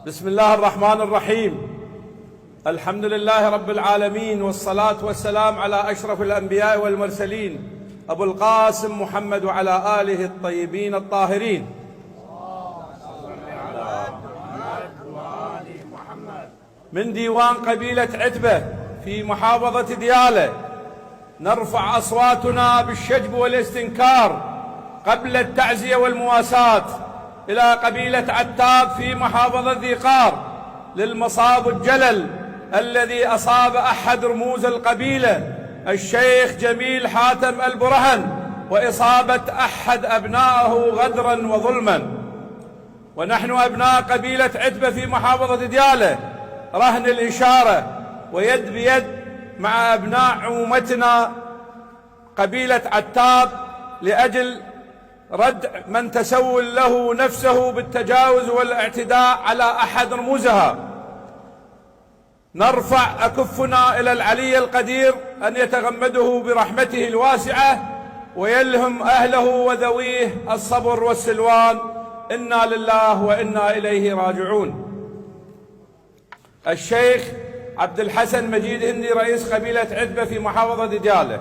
بسم الله الرحمن الرحيم. الحمد لله رب العالمين، والصلاة والسلام على أشرف الأنبياء والمرسلين أبو القاسم محمد وعلى آله الطيبين الطاهرين. من ديوان قبيلة عتبة في محافظة ديالى نرفع أصواتنا بالشجب والاستنكار قبل التعزية والمواساة إلى قبيلة عتاب في محافظة ذي قار للمصاب الجلل الذي أصاب أحد رموز القبيلة الشيخ جميل حاتم البرهن، وإصابة أحد أبنائه غدرا وظلما. ونحن أبناء قبيلة عتبة في محافظة ديالى رهن الإشارة ويد بيد مع أبناء عمومتنا قبيلة عتاب لأجل ردع من تسول له نفسه بالتجاوز والاعتداء على أحد رموزها. نرفع أكفنا إلى العلي القدير أن يتغمده برحمته الواسعة ويلهم أهله وذويه الصبر والسلوان. إنا لله وإنا إليه راجعون. الشيخ عبد الحسن مجيد هندي رئيس قبيلة عتبة في محافظة ديالى.